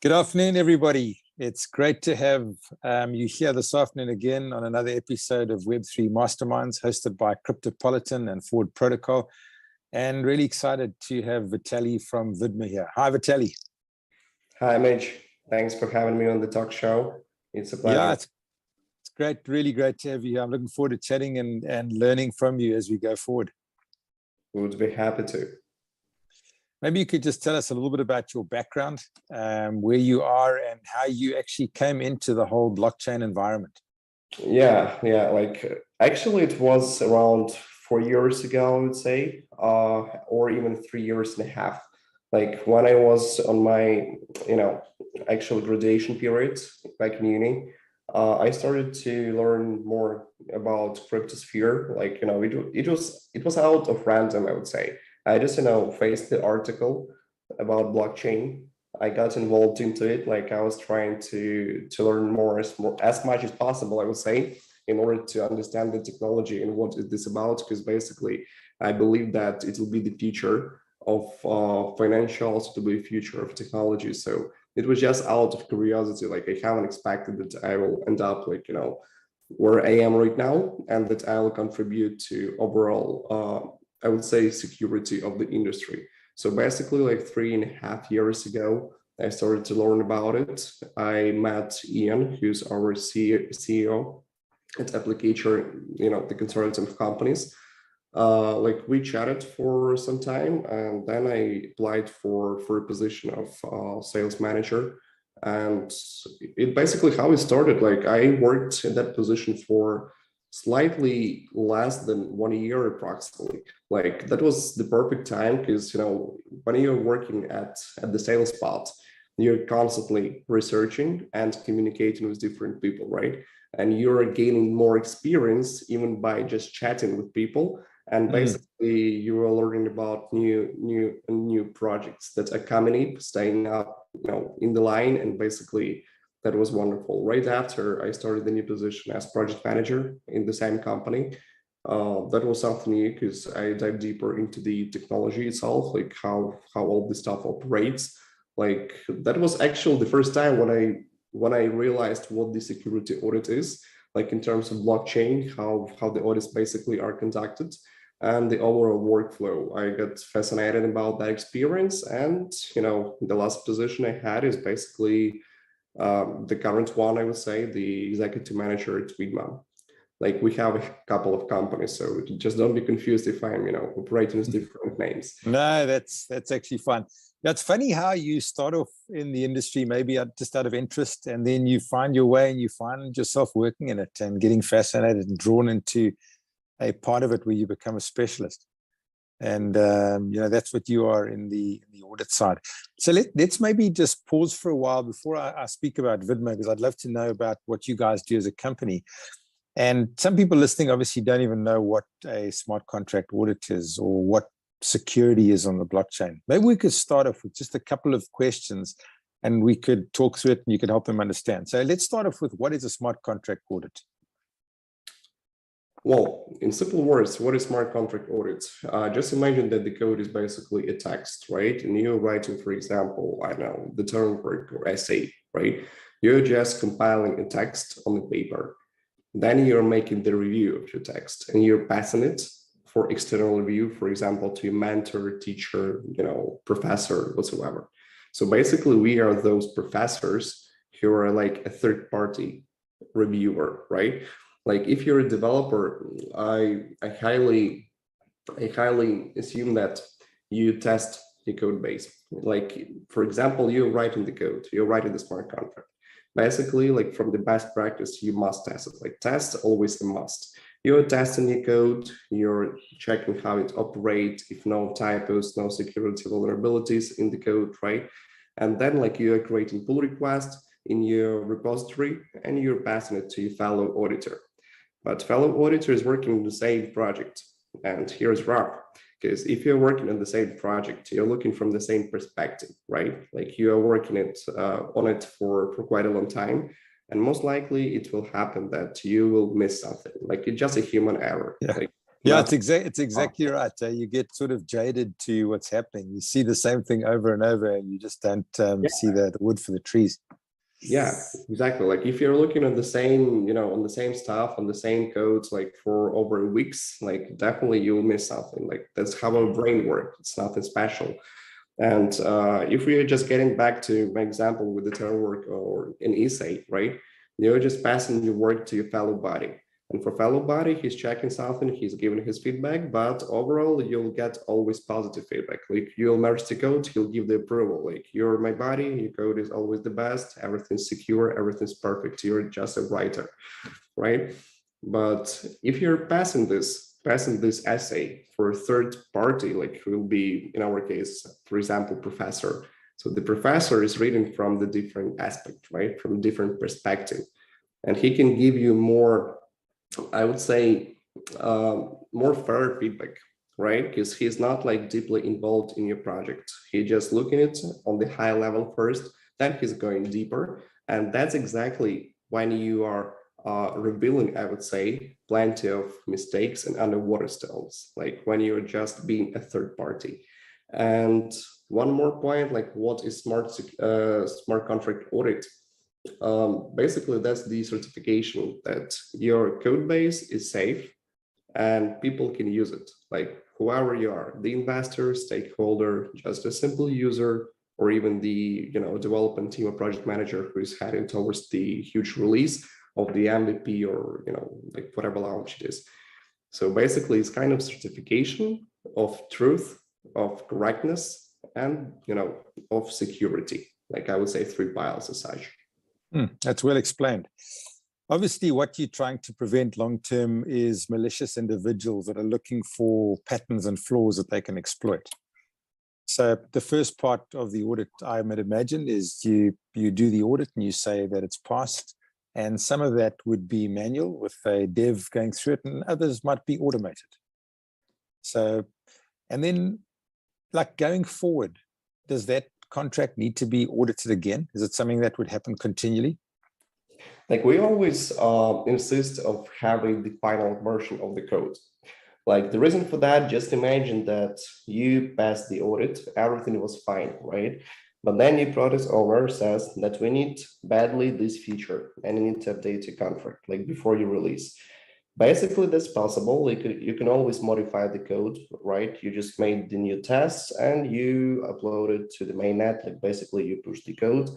Good afternoon, everybody. It's great to have you here this afternoon again on another episode of Web3 Masterminds hosted by Cryptopolitan and Forward Protocol. And really excited to have Vitalii from Vidma here. Hi, Vitalii. Hi, Mitch. Thanks for having me on the talk show. It's a pleasure. Yeah, it's great, really great to have you here. I'm looking forward to chatting and learning from you as we go forward. Would be happy to. Maybe you could just tell us a little bit about your background, where you are and how you actually came into the whole blockchain environment. Yeah. Actually it was around 4 years ago, I would say, or even 3 years and a half. Like when I was on my, actual graduation period back in uni, I started to learn more about cryptosphere. It was out of random, I would say. I just, faced the article about blockchain. I got involved into it. Like I was trying to learn more as much as possible, I would say, in order to understand the technology and what is this about. Because basically, I believe that it will be the future of financials, to be the future of technology. So it was just out of curiosity. Like I haven't expected that I will end up where I am right now, and that I will contribute to overall I would say security of the industry. So basically like 3.5 years ago, I started to learn about it. I met Ian, who's our CEO at Applicator, the consortium of companies. We chatted for some time, and then I applied for a position of sales manager. And it basically how it started. Like I worked in that position for slightly less than 1 year approximately. Like that was the perfect time because when you're working at the sales spot, you're constantly researching and communicating with different people, right? And you're gaining more experience even by just chatting with people. And basically you are learning about new projects that are coming up, staying up, in the line. And basically that was wonderful. Right after I started the new position as project manager in the same company, that was something new because I dived deeper into the technology itself, like how all this stuff operates. Like that was actually the first time when I realized what the security audit is, like in terms of blockchain, how the audits basically are conducted, and the overall workflow. I got fascinated about that experience, and the last position I had is basically the current one, I would say, the executive manager at Vidma. Like we have a couple of companies, so just don't be confused if I'm, operating with different names. No, that's actually fun. That's funny how you start off in the industry, maybe just out of interest, and then you find your way and you find yourself working in it and getting fascinated and drawn into a part of it where you become a specialist. And that's what you are in the audit side. So let's maybe just pause for a while before I speak about Vidma, because I'd love to know about what you guys do as a company. And some people listening obviously don't even know what a smart contract audit is or what security is on the blockchain. Maybe we could start off with just a couple of questions and we could talk through it and you could help them understand. So let's start off with, what is a smart contract audit? Well, in simple words, what is smart contract audits? Just imagine that the code is basically a text, right? And you're writing, for example, I don't know, the term work or essay, right? You're just compiling a text on the paper. Then you're making the review of your text and you're passing it for external review, for example, to your mentor, teacher, professor, whatsoever. So basically we are those professors who are like a third party reviewer, right? Like if you're a developer, I highly assume that you test the code base. Like, for example, you're writing the code, you're writing the smart contract. Basically, like from the best practice, you must test it. Like test always a must. You're testing your code, you're checking how it operates, if no typos, no security vulnerabilities in the code, right? And then like you're creating pull requests in your repository and you're passing it to your fellow auditor. But fellow auditor is working on the same project. And here's wrong, because if you're working on the same project, you're looking from the same perspective, right? Like you are working on it for quite a long time. And most likely it will happen that you will miss something. Like it's just a human error. Yeah. Like Yeah, it's exactly right. You get sort of jaded to what's happening. You see the same thing over and over, and you just don't see the wood for the trees. Yeah, exactly. Like if you're looking at the same, on the same stuff, on the same codes, like for over weeks, like definitely you'll miss something. Like that's how our brain works. It's nothing special. And if we are just getting back to my example with the term work or an essay, right? You're just passing your work to your fellow body. And for fellow body, he's checking something, he's giving his feedback, but overall, you'll get always positive feedback. Like you'll merge the code, he'll give the approval. Like you're my body, your code is always the best, everything's secure, everything's perfect. You're just a writer, right? But if you're passing this essay for a third party, like who will be, in our case, for example, professor. So the professor is reading from the different aspect, right? From different perspective. And he can give you more, I would say, more fair feedback, right? Because he's not like deeply involved in your project. He's just looking at it on the high level first, then he's going deeper. And that's exactly when you are revealing, I would say, plenty of mistakes and underwater stones, like when you're just being a third party. And one more point, like what is smart contract audit? Basically, that's the certification that your code base is safe and people can use it. Like whoever you are, the investor, stakeholder, just a simple user, or even the development team or project manager who is heading towards the huge release of the MVP or like whatever launch it is. So basically, it's kind of certification of truth, of correctness, and of security. Like I would say 3 piles as such. That's well explained. Obviously, what you're trying to prevent long-term is malicious individuals that are looking for patterns and flaws that they can exploit. So the first part of the audit, I might imagine, is you do the audit and you say that it's passed. And some of that would be manual with a dev going through it, and others might be automated. So, and then like going forward, does that contract need to be audited again? Is it something that would happen continually? Like we always insist of having the final version of the code. Like the reason for that, just imagine that you passed the audit, everything was fine, right? But then your product owner says that we need badly this feature and you need to update your contract, like before you release. Basically, that's possible. You can always modify the code, right? You just made the new tests and you upload it to the mainnet. Like basically, you push the code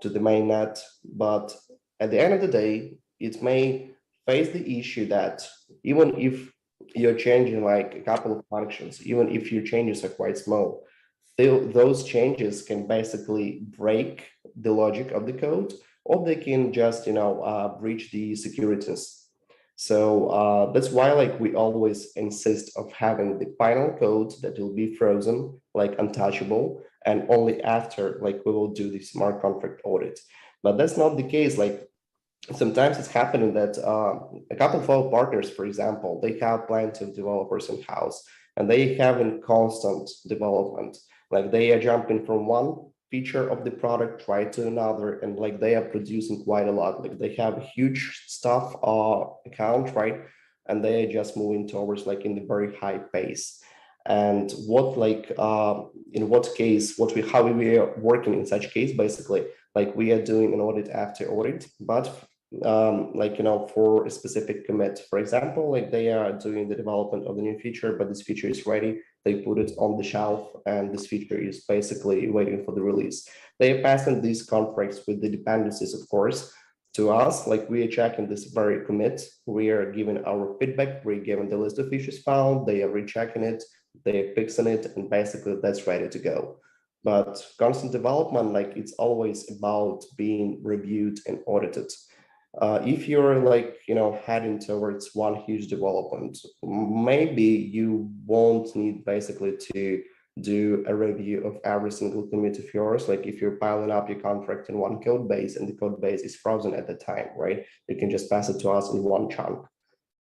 to the mainnet. But at the end of the day, it may face the issue that even if you're changing like a couple of functions, even if your changes are quite small, those changes can basically break the logic of the code, or they can just breach the securities. So that's why like we always insist of having the final code that will be frozen, like untouchable, and only after like we will do the smart contract audit. But that's not the case. Like sometimes it's happening that a couple of our partners, for example, they have plenty of developers in house and they have in constant development. Like they are jumping from one feature of the product right to another, and like they are producing quite a lot. Like they have a huge stuff account, right? And they are just moving towards like in the very high pace. And what like in what case, how we are working in such case, basically, like we are doing an audit after audit, but for a specific commit. For example, like they are doing the development of the new feature, but this feature is ready. They put it on the shelf and this feature is basically waiting for the release. They are passing these contracts with the dependencies, of course, to us. Like we are checking this very commit. We are giving our feedback. We're giving the list of issues found. They are rechecking it. They are fixing it. And basically that's ready to go. But constant development, like it's always about being reviewed and audited. If you're like, heading towards one huge development, maybe you won't need basically to do a review of every single commit of yours. Like if you're piling up your contract in one code base and the code base is frozen at the time, right? You can just pass it to us in one chunk.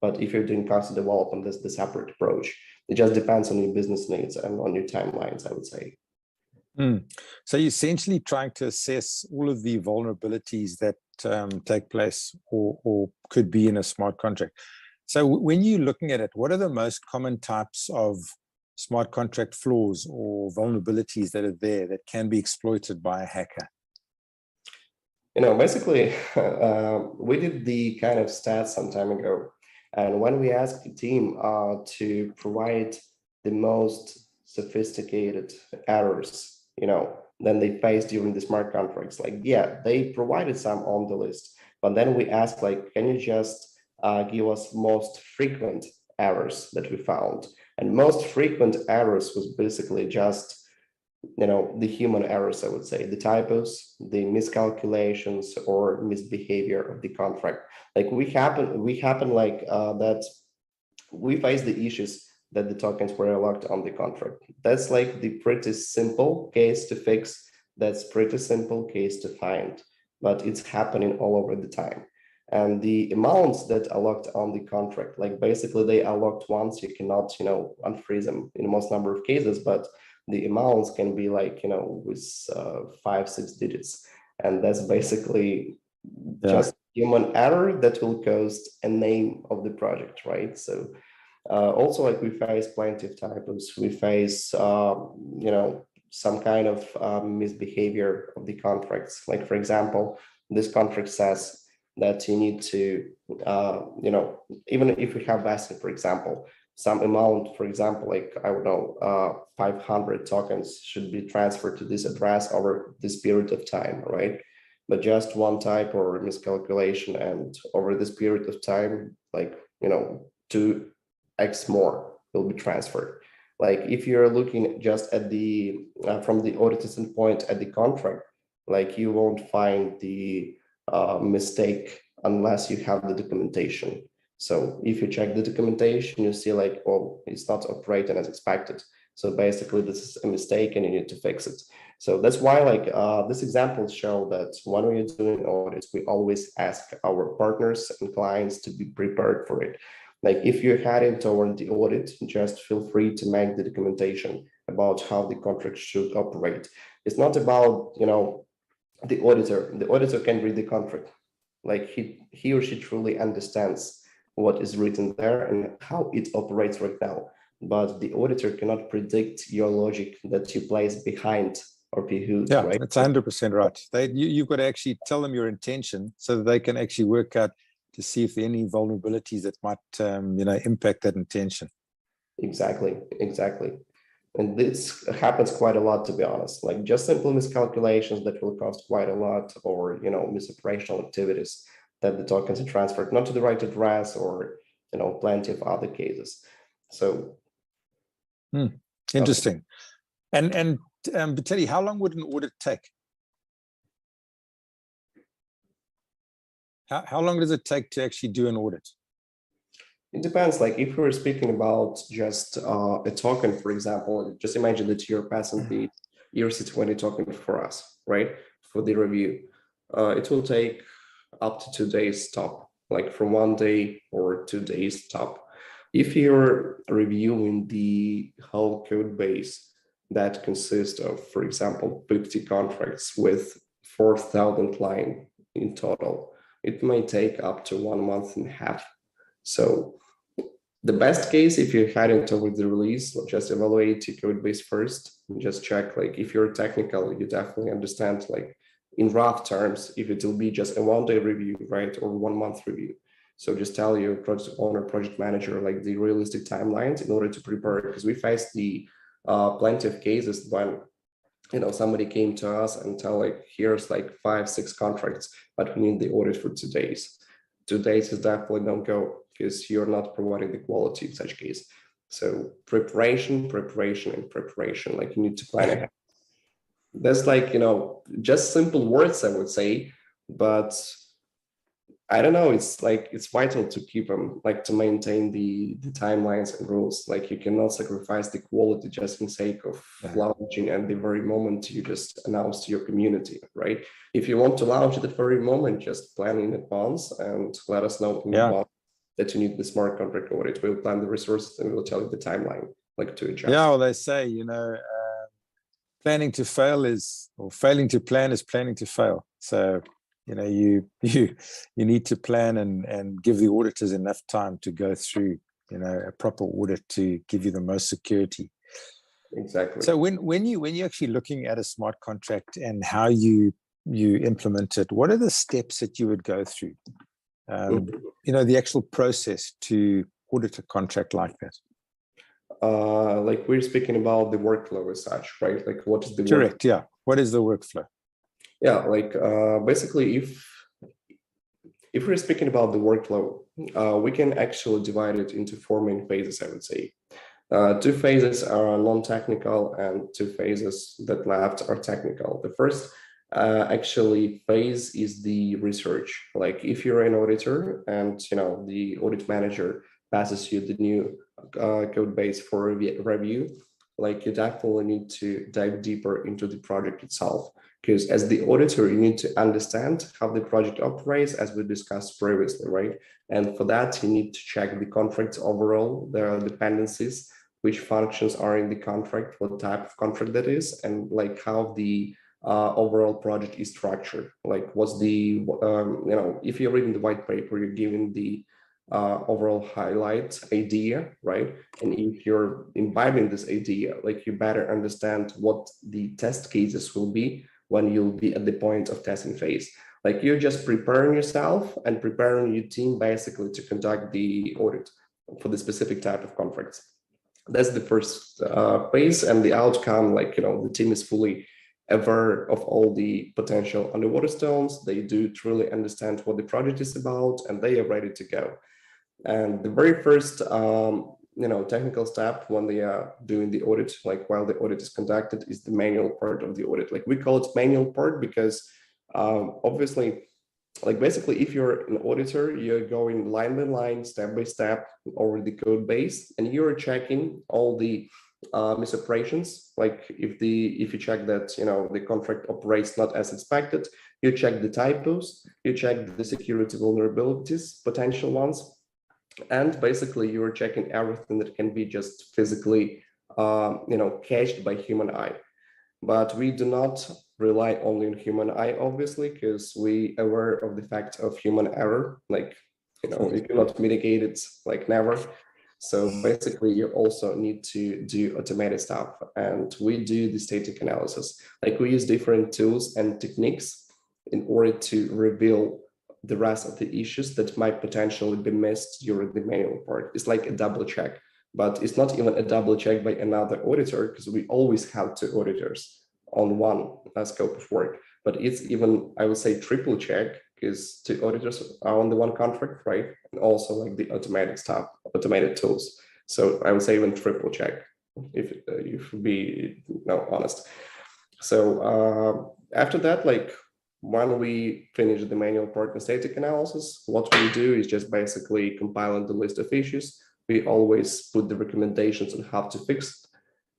But if you're doing constant development, that's the separate approach. It just depends on your business needs and on your timelines, I would say. So you're essentially trying to assess all of the vulnerabilities that take place or could be in a smart contract. So when you're looking at it, what are the most common types of smart contract flaws or vulnerabilities that are there that can be exploited by a hacker? Basically, we did the kind of stats some time ago. And when we asked the team to provide the most sophisticated errors, then they faced during the smart contracts, like, yeah, they provided some on the list. But then we asked, like, can you just give us most frequent errors that we found? And most frequent errors was basically just the human errors, I would say, the typos, the miscalculations, or misbehavior of the contract. Like we happen like that we face the issues that the tokens were locked on the contract. That's like the pretty simple case to fix. That's pretty simple case to find, but it's happening all over the time. And the amounts that are locked on the contract, like basically they are locked once, you cannot, unfreeze them in most number of cases, but the amounts can be like, with 5-6 digits. And that's basically just human error that will cost a name of the project, right? So also, like, we face plenty of typos. We face, some kind of misbehavior of the contracts. Like, for example, this contract says that you need to, even if we have vesting, for example, some amount, for example, like, I don't know, 500 tokens should be transferred to this address over this period of time, right? But just one type or miscalculation, and over this period of time, like, 2x more will be transferred. Like, if you're looking just at the, from the auditor standpoint at the contract, like, you won't find the mistake unless you have the documentation. So if you check the documentation, you see like, oh, it's not operating as expected. So basically this is a mistake and you need to fix it. So that's why, like, this example show that when we're doing audits, we always ask our partners and clients to be prepared for it. Like, if you're heading toward the audit, just feel free to make the documentation about how the contract should operate. It's not about, the auditor. The auditor can read the contract. Like, he or she truly understands what is written there and how it operates right now. But the auditor cannot predict your logic that you place behind or behind, yeah, right? that's 100% right. You've got to actually tell them your intention so that they can actually work out to see if there are any vulnerabilities that might, impact that intention. Exactly. And this happens quite a lot, to be honest. Like, just simple miscalculations that will cost quite a lot, or misoperational activities that the tokens are transferred not to the right address, or plenty of other cases. So interesting. Okay. And Vitaliis, how long would an audit take? How long does it take to actually do an audit? It depends. Like, if we're speaking about just a token, for example, just imagine that you're passing the ERC20 token for us, right? For the review. It will take up to 2 days top, like from 1 day or 2 days top. If you're reviewing the whole code base that consists of, for example, 50 contracts with 4,000 lines in total, it may take up to 1.5 months. So the best case, if you're heading towards the release, just evaluate your code base first and just check, like, if you're technical, you definitely understand, like, in rough terms, if it will be just a 1-day review, right, or 1 month review. So just tell your project owner, project manager, like, the realistic timelines in order to prepare, because we faced the plenty of cases when somebody came to us and tell, like, here's like 5-6 contracts, but we need the audit for 2 days. 2 days is definitely don't go, because you're not providing the quality in such case. So preparation, like, you need to plan ahead. That's like, just simple words, I would say, but I don't know, it's like, it's vital to keep them, like, to maintain the timelines and rules. Like, you cannot sacrifice the quality just in sake of launching at the very moment you just announced to your community, right? If you want to launch at the very moment, just plan in advance and let us know in advance that you need the smart contract audit. We'll plan the resources and we'll tell you the timeline, like, to adjust. Yeah, well, they say, planning to fail is, or failing to plan is planning to fail. So you need to plan and give the auditors enough time to go through a proper audit to give you the most security. Exactly. So when you're actually looking at a smart contract and how you implement it, what are the steps that you would go through? The actual process to audit a contract like that. Like we're speaking about the workflow as such, right? Like what is the correct? workflow? Yeah. What is the workflow? Yeah, like basically, if we're speaking about the workflow, we can actually divide it into four main phases, I would say. Two phases are non-technical and two phases that left are technical. The first actually phase is the research. Like if you're an auditor and the audit manager passes you the new code base for review, like you definitely need to dive deeper into the project itself. Because as the auditor, you need to understand how the project operates, as we discussed previously, right? And for that, you need to check the contracts overall, their dependencies, which functions are in the contract, what type of contract that is, and like how the overall project is structured. Like what's the, if you're reading the white paper, you're given the overall highlight idea, right? And if you're imbibing this idea, like you better understand what the test cases will be when you'll be at the point of testing phase. Like you're just preparing yourself and preparing your team basically to conduct the audit for the specific type of contracts. That's the first phase, and the outcome, like, the team is fully aware of all the potential underwater stones. They do truly understand what the project is about, and they are ready to go. And the very first technical step when they are doing the audit, like while the audit is conducted, is the manual part of the audit. Like we call it manual part because obviously, like basically if you're an auditor, you're going line by line, step by step over the code base, and you're checking all the misoperations. Like if you check that the contract operates not as expected, you check the typos, you check the security vulnerabilities, potential ones. And basically you're checking everything that can be just physically cached by human eye. But we do not rely only on human eye, obviously, because we are aware of the fact of human error. Like you cannot mitigate it, like never. So basically you also need to do automated stuff, and we do the static analysis. Like we use different tools and techniques in order to reveal the rest of the issues that might potentially be missed during the manual part. It's like a double check, but it's not even a double check by another auditor, because we always have two auditors on one scope of work. But it's even, I would say, triple check, because two auditors are on the one contract, right? And also like the automatic stuff, automated tools. So I would say even triple check, if you should be honest. So after that, like, when we finish the manual part and static analysis, what we do is just basically compiling the list of issues. We always put the recommendations on how to fix it.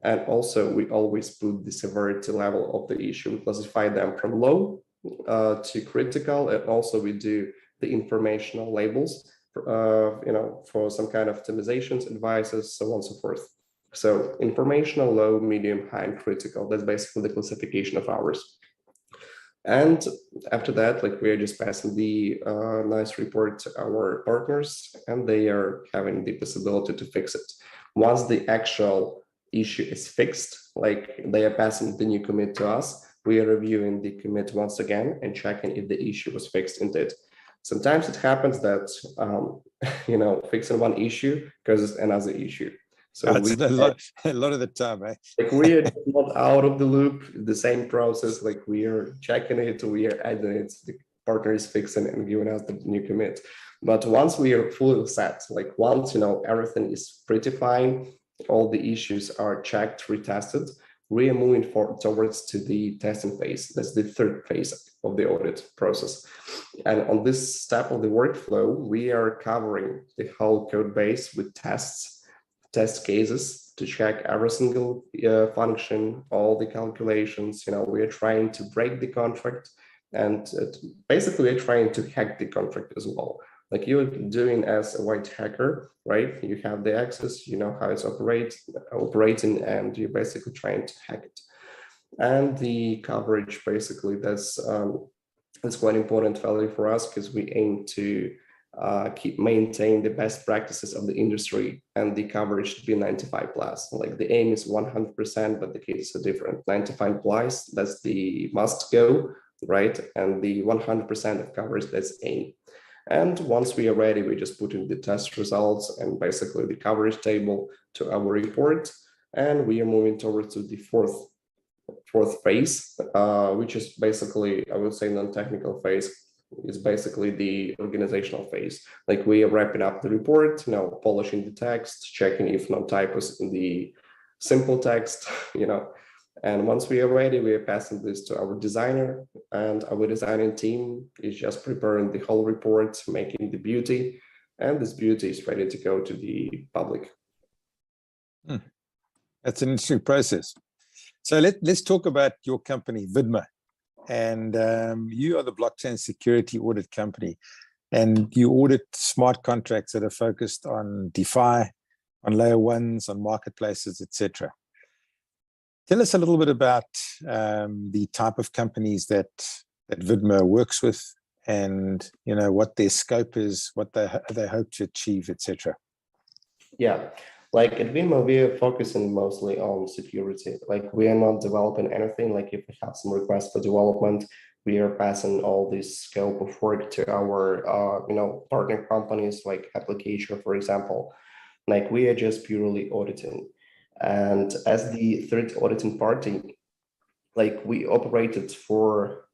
And also we always put the severity level of the issue. We classify them from low to critical. And also we do the informational labels, for some kind of optimizations, advices, so on and so forth. So informational, low, medium, high, and critical. That's basically the classification of ours. And after that, like, we are just passing the nice report to our partners, and they are having the possibility to fix it. Once the actual issue is fixed, like they are passing the new commit to us, we are reviewing the commit once again and checking if the issue was fixed indeed. Sometimes it happens that, fixing one issue causes another issue. So a lot of the time, eh? Like, we are not out of the loop, the same process, like we are checking it, we are adding it, the partner is fixing and giving us the new commit. But once we are fully set, like once, everything is pretty fine, all the issues are checked, retested, we are moving towards to the testing phase. That's the third phase of the audit process. And on this step of the workflow, we are covering the whole code base with tests, test cases to check every single function, all the calculations. We are trying to break the contract, and basically we're trying to hack the contract as well. Like you're doing as a white hacker, right? You have the access, you know how it's operating, and you're basically trying to hack it. And the coverage, basically, that's It's quite important value for us because we aim to maintain the best practices of the industry, and the coverage should be 95 plus. Like the aim is 100%, but the cases are different. 95 plus, that's the must go, right? And the 100% of coverage, that's aim. And once we are ready, we just put in the test results and basically the coverage table to our report. And we are moving towards to the fourth phase, which is basically, I would say, non-technical phase. Is basically the organizational phase. Like we are wrapping up the report, polishing the text, checking if no typos in the simple text, And once we are ready, we are passing this to our designer, and our designing team is just preparing the whole report, making the beauty, and this beauty is ready to go to the public. That's an interesting process. So let's talk about your company, Vidma. And you are the blockchain security audit company, and you audit smart contracts that are focused on DeFi, on layer ones, on marketplaces, etc. Tell us a little bit about the type of companies that Vidma works with, and what their scope is, what they hope to achieve, etc. Yeah. Like at Vidma, we are focusing mostly on security. Like we are not developing anything. Like if we have some requests for development, we are passing all this scope of work to our, partner companies like Application, for example. Like we are just purely auditing. And as the third auditing party, like we operated for,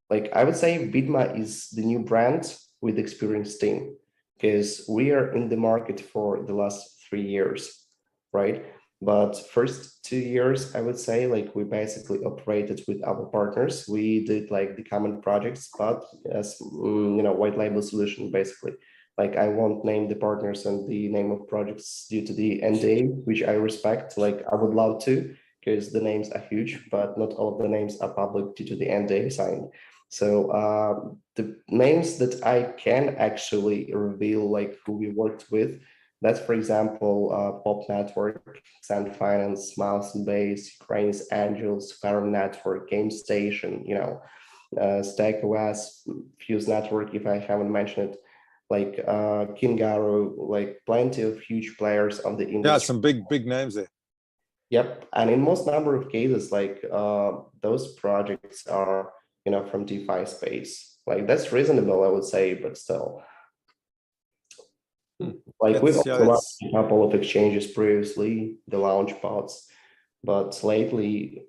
like I would say Vidma is the new brand with experienced team, because we are in the market for the last 3 years, right? But first 2 years, I would say, like we basically operated with our partners. We did like the common projects, but as white label solution, basically. Like I won't name the partners and the name of projects due to the NDA, which I respect. Like I would love to, because the names are huge, but not all of the names are public due to the NDA signed. So the names that I can actually reveal, like who we worked with, that's, for example, Pop Network, Sand Finance, Mouse and Base, Ukraine's Angels, Farm Network, Game Station, Stack OS, Fuse Network, if I haven't mentioned it, like Kingaru, like plenty of huge players of the industry. Yeah, some big names there. Yep, and in most number of cases, like those projects are, from DeFi space. Like that's reasonable, I would say, but still. Like we've also run a couple of exchanges previously, the launch pods, but lately,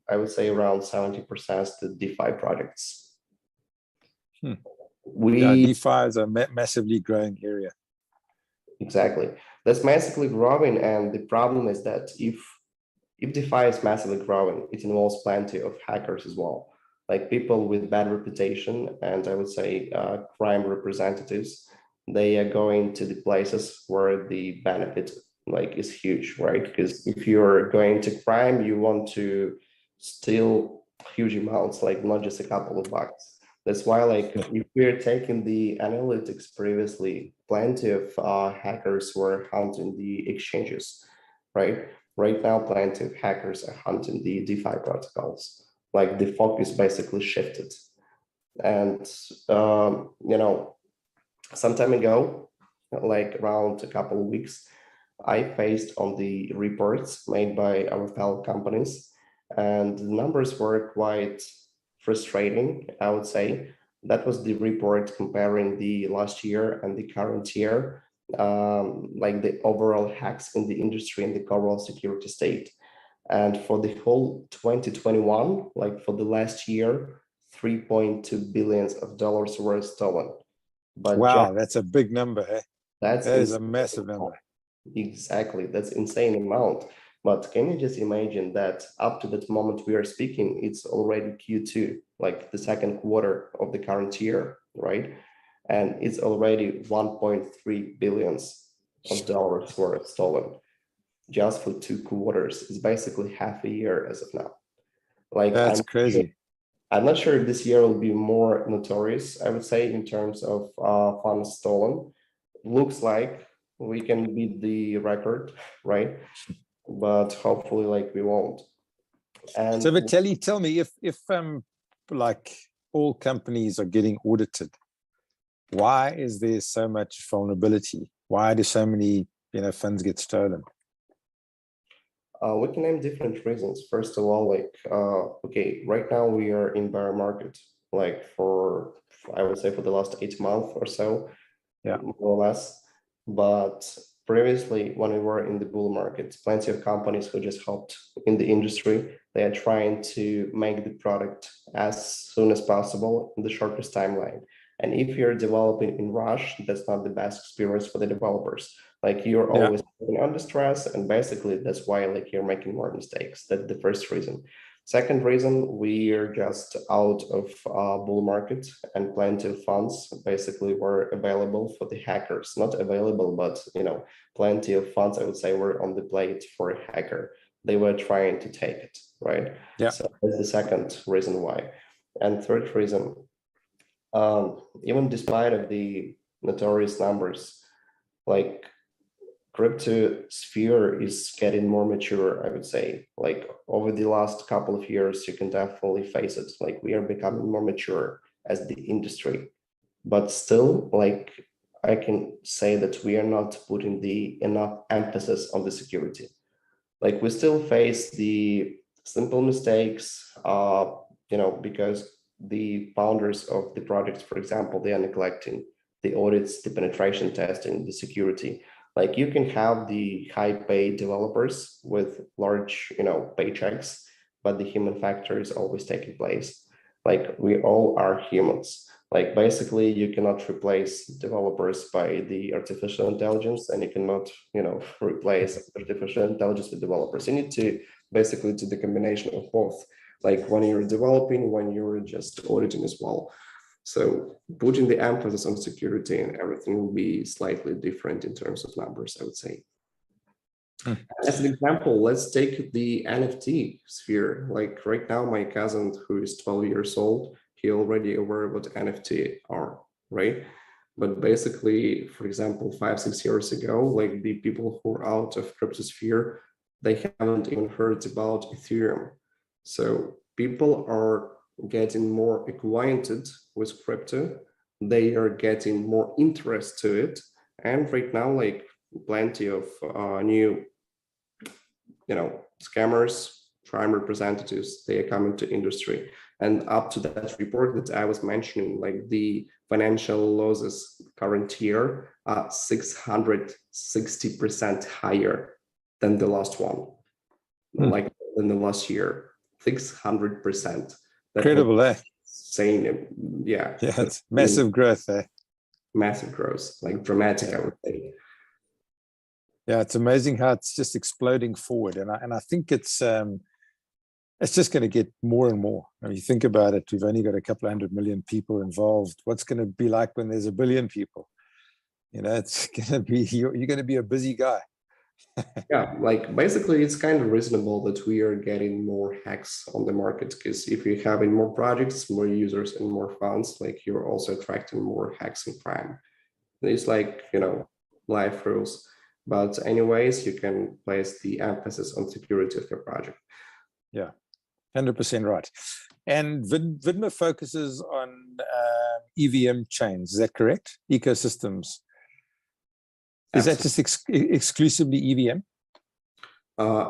I would say around 70% the DeFi projects. DeFi is a massively growing area. Exactly, that's massively growing, and the problem is that if DeFi is massively growing, it involves plenty of hackers as well, like people with bad reputation, and I would say crime representatives. They are going to the places where the benefit like is huge, right? Because if you're going to crime, you want to steal huge amounts, like not just a couple of bucks. That's why, like, if we're taking the analytics previously, plenty of hackers were hunting the exchanges, right? Right now, plenty of hackers are hunting the DeFi protocols. Like the focus basically shifted. And, some time ago, like around a couple of weeks, I faced on the reports made by our fellow companies, and the numbers were quite frustrating, I would say. That was the report comparing the last year and the current year, like the overall hacks in the industry and the overall security state. And for the whole 2021, like for the last year, $3.2 billion were stolen. But wow, that's a big number. Eh? That is a massive number. Exactly, that's insane amount. But can you just imagine that up to that moment we are speaking, it's already Q2, like the second quarter of the current year, right? And it's already 1.3 billion dollars were stolen just for 2 quarters. It's basically half a year as of now. Like that's crazy. I'm not sure if this year will be more notorious, I would say, in terms of funds stolen. Looks like we can beat the record, right? But hopefully, like we won't. And so Vitali, tell me if like all companies are getting audited. Why is there so much vulnerability? Why do so many, funds get stolen? We can name different reasons. First of all, okay, right now we are in bear market, like I would say for the last 8 months or so, yeah, more or less. But previously, when we were in the bull market, plenty of companies who just hopped in the industry, they are trying to make the product as soon as possible in the shortest timeline. And if you're developing in rush, that's not the best experience for the developers. Like you're always under stress, and basically that's why you're making more mistakes. That's the first reason. Second reason, we are just out of bull market, and plenty of funds basically were available for the hackers. Not available, but plenty of funds, I would say, were on the plate for a hacker. They were trying to take it, right? Yeah. So that's the second reason why. And third reason, even despite of the notorious numbers, like crypto sphere is getting more mature, I would say. Like over the last couple of years, you can definitely face it. Like we are becoming more mature as the industry, but still, like I can say that we are not putting the enough emphasis on the security. Like we still face the simple mistakes, because the founders of the projects, for example, they are neglecting the audits, the penetration testing, the security. Like you can have the high paid developers with large, paychecks, but the human factor is always taking place. Like we all are humans. Like basically you cannot replace developers by the artificial intelligence, and you cannot, replace artificial intelligence with developers. You need to basically do the combination of both. Like when you're developing, when you're just auditing as well. So putting the emphasis on security and everything will be slightly different in terms of numbers, I would say. As an example, let's take the NFT sphere. Like right now, my cousin, who is 12 years old, he already aware what NFT are, right? But basically, for example, 5-6 years ago, like the people who are out of crypto sphere, they haven't even heard about Ethereum. So people are getting more acquainted with crypto. They are getting more interest to it. And right now, like plenty of new, scammers, crime representatives, they are coming to industry. And up to that report that I was mentioning, like the financial losses current year are 660% higher than the last one, like than the last year, 600%. Incredible, eh? Insane, yeah. Yeah, it's massive growth, eh? Massive growth, like dramatic, I would say. Yeah, it's amazing how it's just exploding forward, and I think it's just going to get more and more. I mean, you think about it, we've only got a couple of 100 million people involved. What's going to be like when there's 1 billion people? It's going to be, you're going to be a busy guy. Yeah, like basically it's kind of reasonable that we are getting more hacks on the market, because if you're having more projects, more users, and more funds, like you're also attracting more hacks and crime. It's like, life rules. But anyways, you can place the emphasis on security of your project. Yeah, 100% right. And Vidma focuses on EVM chains. Is that correct? Ecosystems. Is that just exclusively EVM?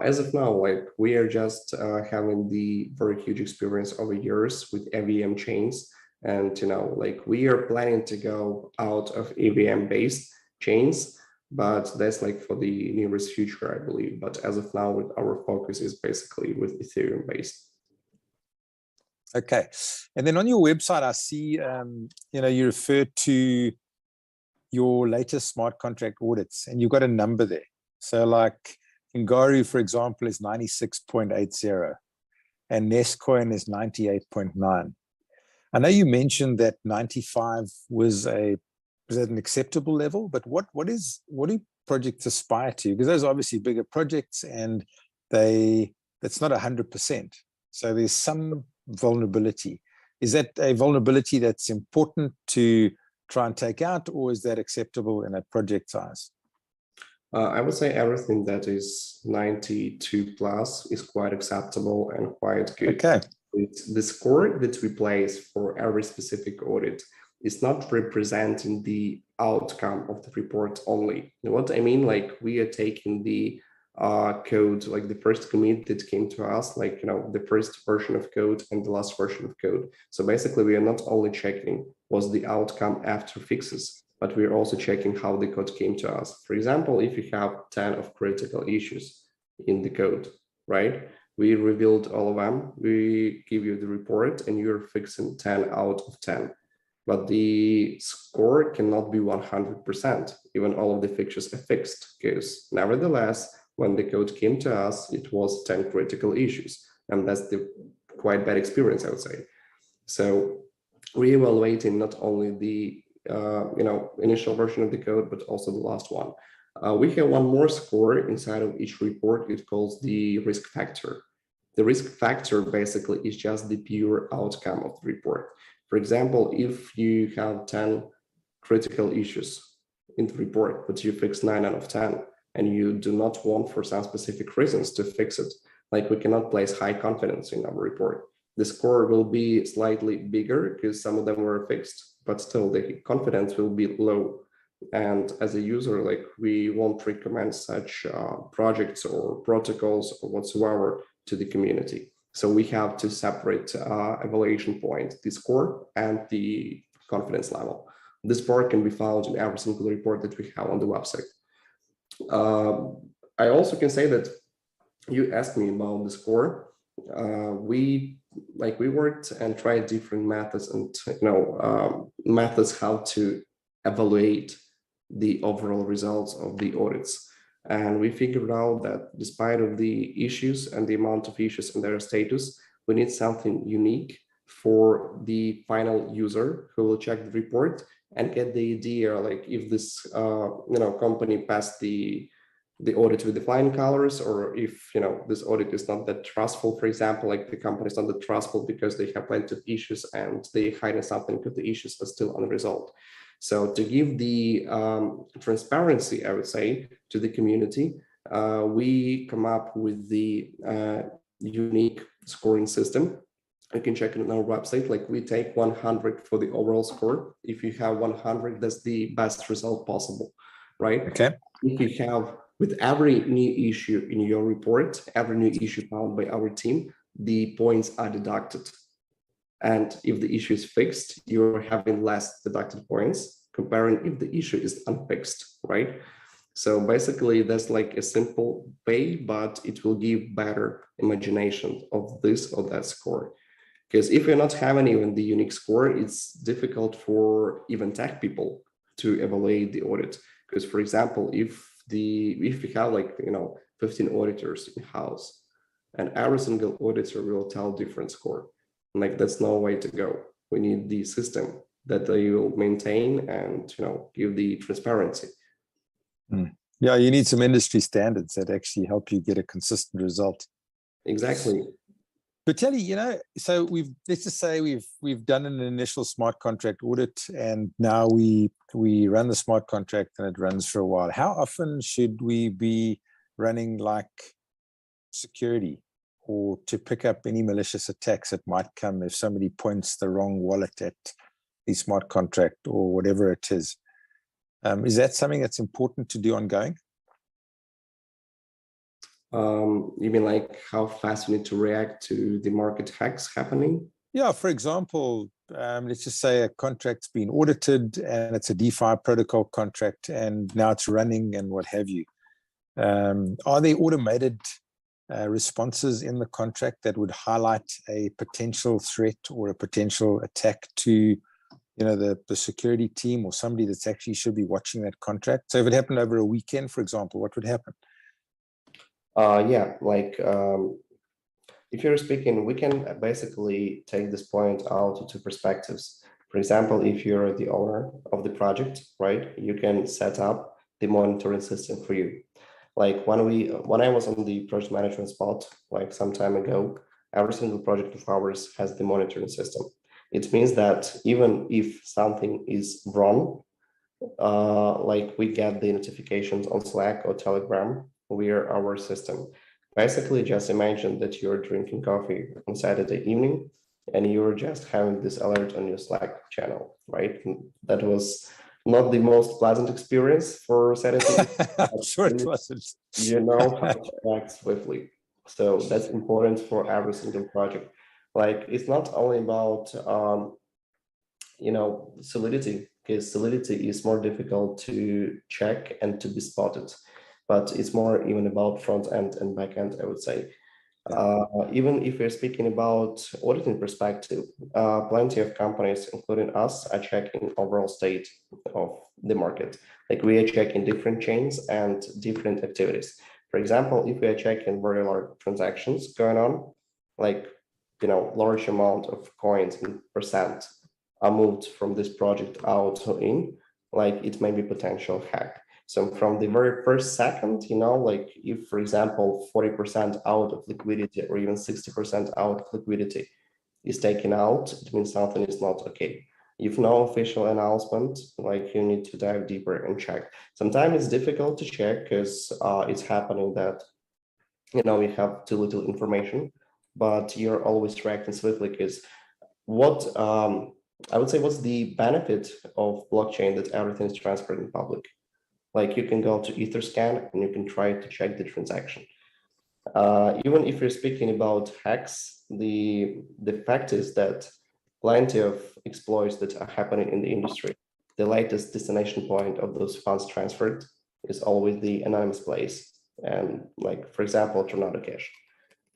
As of now, like we are just having the very huge experience over years with EVM chains. And, like we are planning to go out of EVM based chains, but that's like for the nearest future, I believe. But as of now, our focus is basically with Ethereum based. Okay. And then on your website, I see, you refer to your latest smart contract audits, and you've got a number there. So like Ngaru, for example, is 96.80 and Nestcoin is 98.9. I know you mentioned that 95 was at an acceptable level, but what do projects aspire to? Because those are obviously bigger projects, and that's not 100%. So there's some vulnerability. Is that a vulnerability that's important to try and take out, or is that acceptable in a project size? I would say everything that is 92 plus is quite acceptable and quite good. Okay. the score that we place for every specific audit is not representing the outcome of the report only. You know what I mean? Like we are taking the code, like the first commit that came to us, like, the first version of code and the last version of code. So basically we are not only checking what's the outcome after fixes, but we're also checking how the code came to us. For example, if you have 10 of critical issues in the code, right? We revealed all of them, we give you the report and you're fixing 10 out of 10. But the score cannot be 100%, even all of the fixtures are fixed, because nevertheless, when the code came to us, it was 10 critical issues. And that's the quite bad experience, I would say. So reevaluating not only the initial version of the code, but also the last one. We have one more score inside of each report. It calls the risk factor. The risk factor basically is just the pure outcome of the report. For example, if you have 10 critical issues in the report, but you fix 9 out of 10, and you do not want for some specific reasons to fix it, like we cannot place high confidence in our report. The score will be slightly bigger because some of them were fixed, but still the confidence will be low. And as a user, like we won't recommend such projects or protocols or whatsoever to the community. So we have to separate evaluation point, the score and the confidence level. This part can be found in every single report that we have on the website. I also can say that you asked me about the score. We worked and tried different methods and methods how to evaluate the overall results of the audits. And we figured out that despite of the issues and the amount of issues and their status, we need something unique for the final user who will check the report and get the idea, like if this company passed the audit with the flying colors, or if this audit is not that trustful. For example, like the company is not that trustful because they have plenty of issues and they hide something because the issues are still unresolved. So to give the transparency, I would say, to the community, we come up with the unique scoring system. You can check it on our website. Like we take 100 for the overall score. If you have 100, that's the best result possible, right? Okay. If you have, with every new issue in your report, every new issue found by our team, the points are deducted. And if the issue is fixed, you're having less deducted points comparing if the issue is unfixed, right? So basically that's like a simple way, but it will give better imagination of this or that score. Because if you're not having even the unique score, it's difficult for even tech people to evaluate the audit. Because for example, if we have 15 auditors in house and every single auditor will tell different score, like that's no way to go. We need the system that they will maintain and give the transparency. Yeah, you need some industry standards that actually help you get a consistent result. Exactly. Vitaliis, so let's just say we've done an initial smart contract audit, and now we run the smart contract and it runs for a while. How often should we be running like security, or to pick up any malicious attacks that might come if somebody points the wrong wallet at the smart contract or whatever it is? Is that something that's important to do ongoing? You mean like how fast we need to react to the market hacks happening? Yeah, for example, let's just say a contract's been audited and it's a DeFi protocol contract and now it's running and what have you. Are there automated responses in the contract that would highlight a potential threat or a potential attack to the security team or somebody that's actually should be watching that contract? So if it happened over a weekend, for example, what would happen? If you're speaking, we can basically take this point out to two perspectives. For example, if you're the owner of the project, right, you can set up the monitoring system for you. Like when I was on the project management spot, like some time ago, every single project of ours has the monitoring system. It means that even if something is wrong, like we get the notifications on Slack or Telegram via our system. Basically, just imagine that you're drinking coffee on Saturday evening and you're just having this alert on your Slack channel, right? And that was not the most pleasant experience for Saturday. I'm sure it wasn't. You know how to act swiftly. So that's important for every single project. Like, it's not only about solidity, because solidity is more difficult to check and to be spotted, but it's more even about front end and back end, I would say. Even if we're speaking about auditing perspective, plenty of companies, including us, are checking overall state of the market. Like, we are checking different chains and different activities. For example, if we are checking very large transactions going on, like, large amount of coins and percent are moved from this project out or in, like, it may be potential hack. So from the very first second, like, if, for example, 40% out of liquidity or even 60% out of liquidity is taken out, it means something is not okay. If no official announcement, like, you need to dive deeper and check. Sometimes it's difficult to check because it's happening that, we have too little information, but you're always reacting swiftly because what I would say, what's the benefit of blockchain that everything is transparent in public? Like, you can go to Etherscan and you can try to check the transaction. Even if you're speaking about hacks, the fact is that plenty of exploits that are happening in the industry, the latest destination point of those funds transferred is always the anonymous place. And, like, for example, Tornado Cash.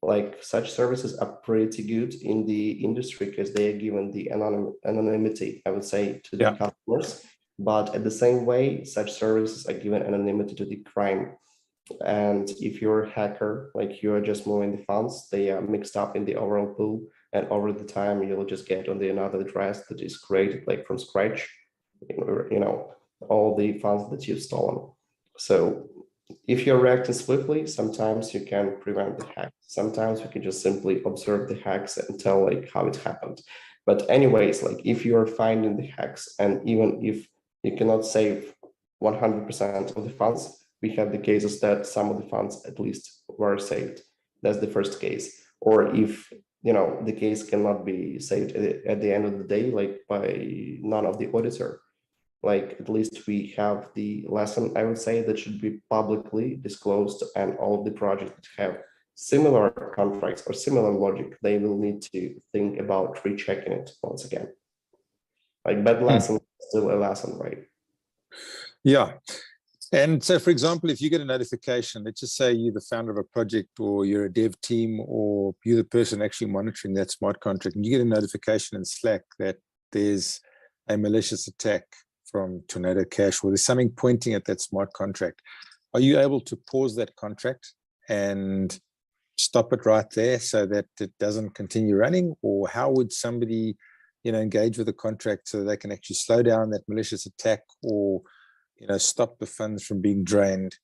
Like, such services are pretty good in the industry because they are given the anonymity, I would say, to the customers. But at the same way, such services are given anonymity to the crime. And if you're a hacker, like, you're just moving the funds, they are mixed up in the overall pool. And over the time, you'll just get on the another address that is created, like, from scratch, all the funds that you've stolen. So if you're reacting swiftly, sometimes you can prevent the hack. Sometimes you can just simply observe the hacks and tell, like, how it happened. But anyways, like, if you're finding the hacks, and even if you cannot save 100% of the funds, we have the cases that some of the funds at least were saved. That's the first case. Or if, the case cannot be saved at the end of the day, like, by none of the auditor, like, at least we have the lesson, I would say, that should be publicly disclosed, and all of the projects that have similar contracts or similar logic, they will need to think about rechecking it once again. Like, bad lesson, still a lesson, right? Yeah. And so, for example, if you get a notification, let's just say you're the founder of a project, or you're a dev team, or you're the person actually monitoring that smart contract, and you get a notification in Slack that there's a malicious attack from Tornado Cash, or there's something pointing at that smart contract, are you able to pause that contract and stop it right there so that it doesn't continue running? Or how would somebody, engage with the contract so they can actually slow down that malicious attack, or, stop the funds from being drained,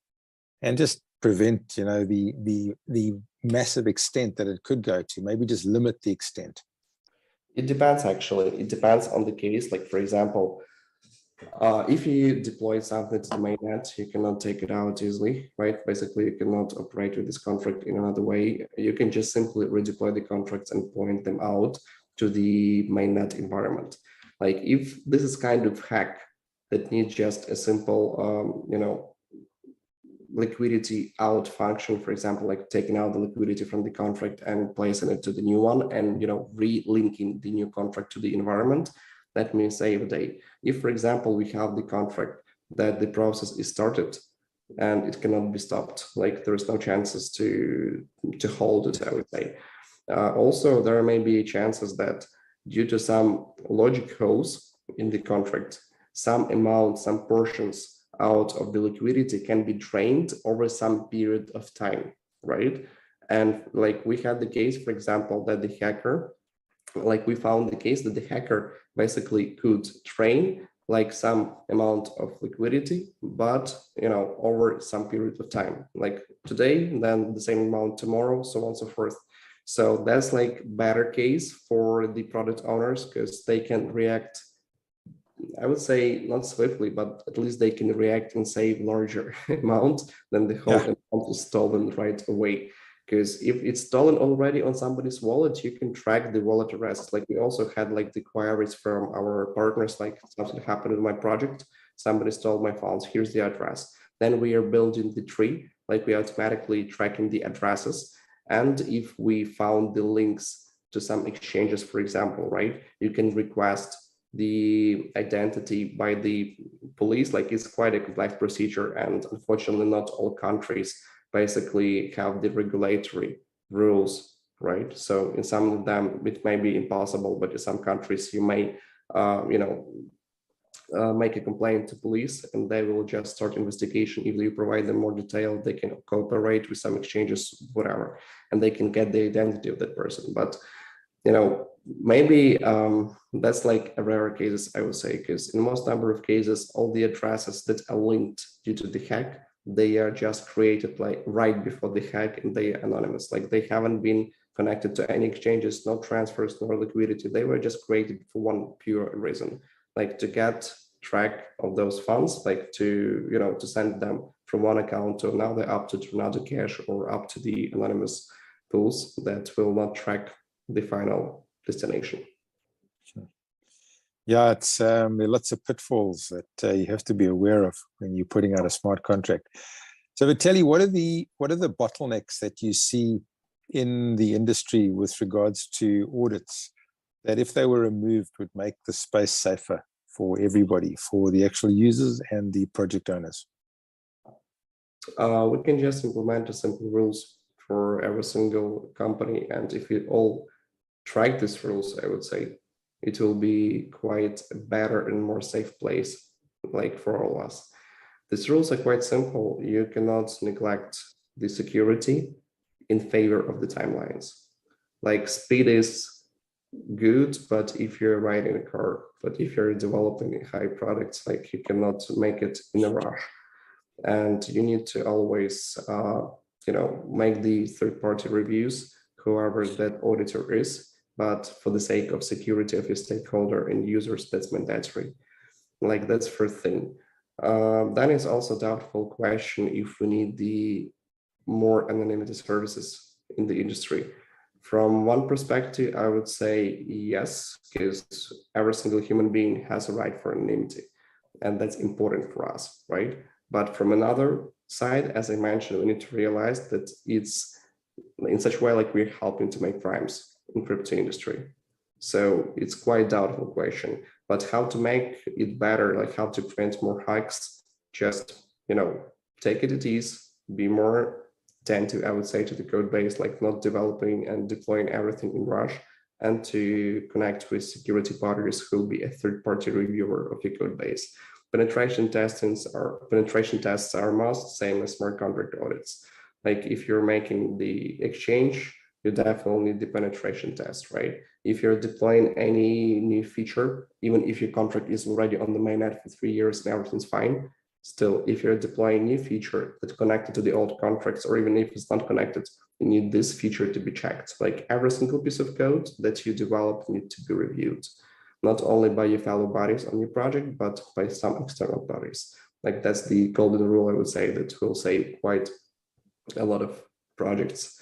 and just prevent, the massive extent that it could go to? Maybe just limit the extent. It depends, actually. It depends on the case. Like, for example, if you deploy something to the mainnet, you cannot take it out easily, right? Basically, you cannot operate with this contract in another way. You can just simply redeploy the contracts and point them out to the mainnet environment. Like, if this is kind of hack that needs just a simple, liquidity out function, for example, like taking out the liquidity from the contract and placing it to the new one, and, re-linking the new contract to the environment, that may save a day. If, for example, we have the contract that the process is started and it cannot be stopped, like, there's no chances to hold it, I would say. Also, there may be chances that due to some logic holes in the contract, some amount, some portions out of the liquidity can be drained over some period of time, right? And, like, we had the case, for example, that the hacker, like, we found the case that the hacker basically could drain, like, some amount of liquidity, but, over some period of time, like today, then the same amount tomorrow, so on and so forth. So that's, like, better case for the product owners, because they can react, I would say, not swiftly, but at least they can react and save larger amount than the whole amount is stolen right away. Because if it's stolen already on somebody's wallet, you can track the wallet address. Like we also had like the queries from our partners, like something happened in my project, somebody stole my funds, here's the address. Then we are building the tree, like we automatically tracking the addresses. And if we found the links to some exchanges, for example, right, you can request the identity by the police. Like it's quite a complex procedure, and unfortunately not all countries basically have the regulatory rules, right? So in some of them it may be impossible, but in some countries you may make a complaint to police and they will just start investigation. If you provide them more detail, they can cooperate with some exchanges, whatever, and they can get the identity of that person. But maybe that's like a rare cases, I would say, because in most number of cases, all the addresses that are linked due to the hack, they are just created like right before the hack, and they are anonymous. Like they haven't been connected to any exchanges, no transfers, no liquidity. They were just created for one pure reason, like to get track of those funds, like to to send them from one account to another, up to another cache, or up to the anonymous pools that will not track the final destination. Sure. Yeah, it's there are lots of pitfalls that you have to be aware of when you're putting out a smart contract. So Vitaliii, what are the bottlenecks that you see in the industry with regards to audits that, if they were removed, would make the space safer for everybody, for the actual users and the project owners? We can just implement a simple rules for every single company, and if we all track these rules, I would say it will be quite a better and more safe place, like for all of us. These rules are quite simple. You cannot neglect the security in favor of the timelines. Like speed is good, but if you're riding a car, but if you're developing high products, like you cannot make it in a rush. And you need to always, make the third-party reviews, whoever that auditor is, but for the sake of security of your stakeholder and users, that's mandatory. Like that's first thing. Then is also doubtful question if we need the more anonymity services in the industry. From one perspective, I would say yes, because every single human being has a right for anonymity, and that's important for us, right? But from another side, as I mentioned, we need to realize that it's in such a way like we're helping to make crimes in crypto industry. So it's quite doubtful question, but how to make it better, like how to prevent more hacks, just, take it at ease, be more attentive, I would say, to the code base, like not developing and deploying everything in rush, and to connect with security partners who will be a third-party reviewer of your code base. Penetration tests are must, same as smart contract audits. Like if you're making the exchange, you definitely need the penetration test, right? If you're deploying any new feature, even if your contract is already on the mainnet for 3 years and everything's fine, still, if you're deploying new feature that's connected to the old contracts, or even if it's not connected, you need this feature to be checked. Like every single piece of code that you develop need to be reviewed, not only by your fellow bodies on your project, but by some external bodies. Like that's the golden rule, I would say, that will save quite a lot of projects.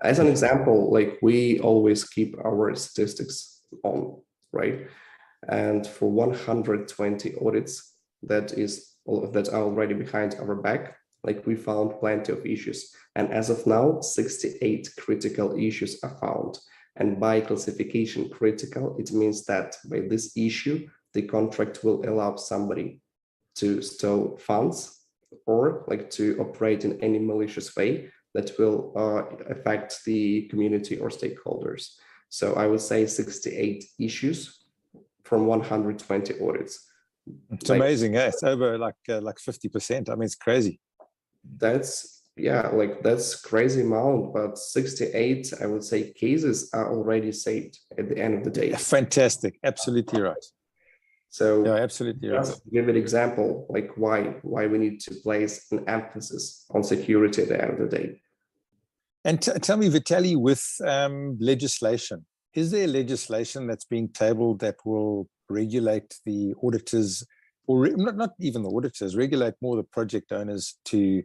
As an example, like we always keep our statistics on, right? And for 120 audits that are already behind our back, like we found plenty of issues. And as of now, 68 critical issues are found. And by classification critical, it means that by this issue, the contract will allow somebody to steal funds or like to operate in any malicious way that will affect the community or stakeholders. So I would say 68 issues from 120 audits. It's amazing, yeah. It's over like 50%. I mean, it's crazy. That's crazy amount, but 68, I would say, cases are already saved at the end of the day. Yeah, fantastic. Absolutely right. So yeah, absolutely right. Just give an example, like why we need to place an emphasis on security at the end of the day. And tell me, Vitaliii, with legislation, is there legislation that's being tabled that will regulate the auditors, or not even the auditors, regulate more the project owners to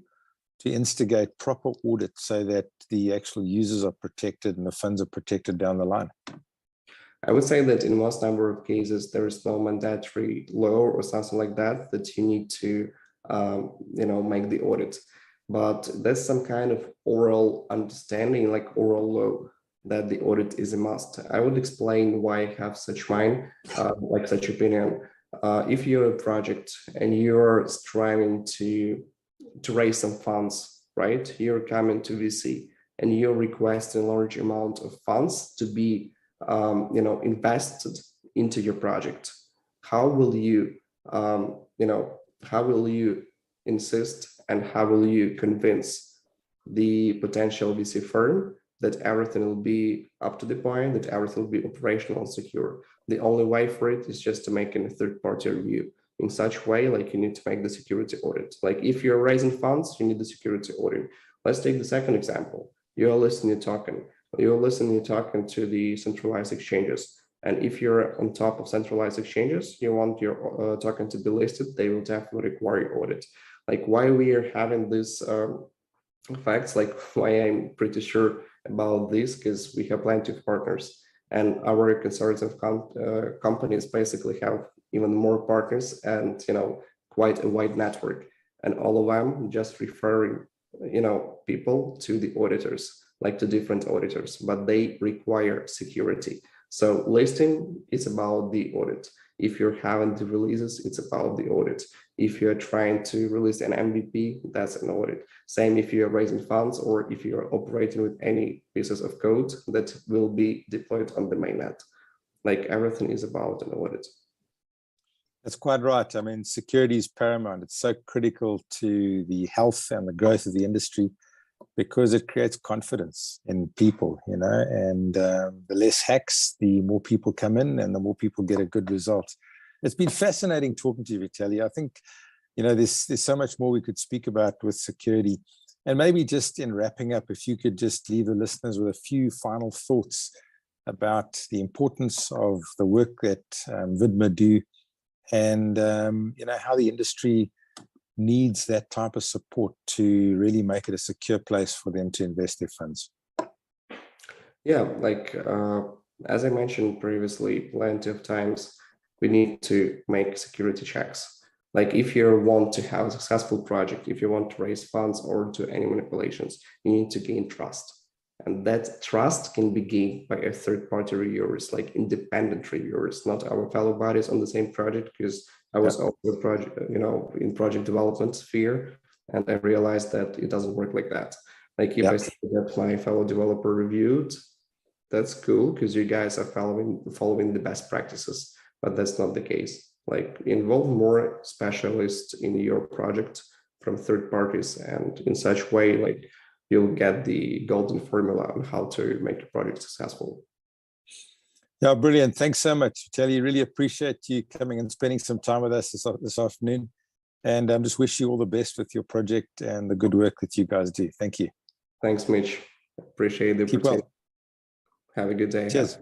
to instigate proper audit so that the actual users are protected and the funds are protected down the line? I would say that in most number of cases, there is no mandatory law or something like that that you need to, make the audit. But there's some kind of oral understanding, like oral law, that the audit is a must. I would explain why I have such such opinion. If you're a project and you're striving to raise some funds, right? You're coming to VC and you're requesting a large amount of funds to be invested into your project. How will you insist and how will you convince the potential VC firm that everything will be up to the point, that everything will be operational and secure? The only way for it is just to make a third-party review. In such way, like, you need to make the security audit. Like, if you're raising funds, you need the security audit. Let's take the second example. You're listing your token. You're listening your token to the centralized exchanges. And if you're on top of centralized exchanges, you want your token to be listed, they will definitely require audit. Like, why we are having these facts, like why I'm pretty sure about this, because we have plenty of partners and our consortium companies basically have even more partners and, quite a wide network, and all of them just referring, people to the auditors, like to different auditors, but they require security. So listing is about the audit. If you're having the releases, it's about the audit. If you're trying to release an MVP, that's an audit. Same if you're raising funds or if you're operating with any pieces of code that will be deployed on the mainnet. Like, everything is about an audit. That's quite right. I mean, security is paramount. It's so critical to the health and the growth of the industry, because it creates confidence in people, and the less hacks, the more people come in and the more people get a good result. It's been fascinating talking to you, Vitalii. I think, there's so much more we could speak about with security. And maybe just in wrapping up, if you could just leave the listeners with a few final thoughts about the importance of the work that Vidma do, and, how the industry needs that type of support to really make it a secure place for them to invest their funds. Yeah, like, as I mentioned previously, plenty of times, we need to make security checks. Like, if you want to have a successful project, if you want to raise funds or do any manipulations, you need to gain trust. And that trust can be gained by a third-party reviewers, like independent reviewers, not our fellow bodies on the same project, because I was also in project development sphere, and I realized that it doesn't work like that. Like, if I say that my fellow developer reviewed, that's cool because you guys are following the best practices, but that's not the case. Like, involve more specialists in your project from third parties, and in such way, like, you'll get the golden formula on how to make your project successful. Yeah, brilliant. Thanks so much, Vitalii. Really appreciate you coming and spending some time with us this afternoon. And just wish you all the best with your project and the good work that you guys do. Thank you. Thanks, Mitch. Appreciate the opportunity. Keep well. Have a good day. Cheers.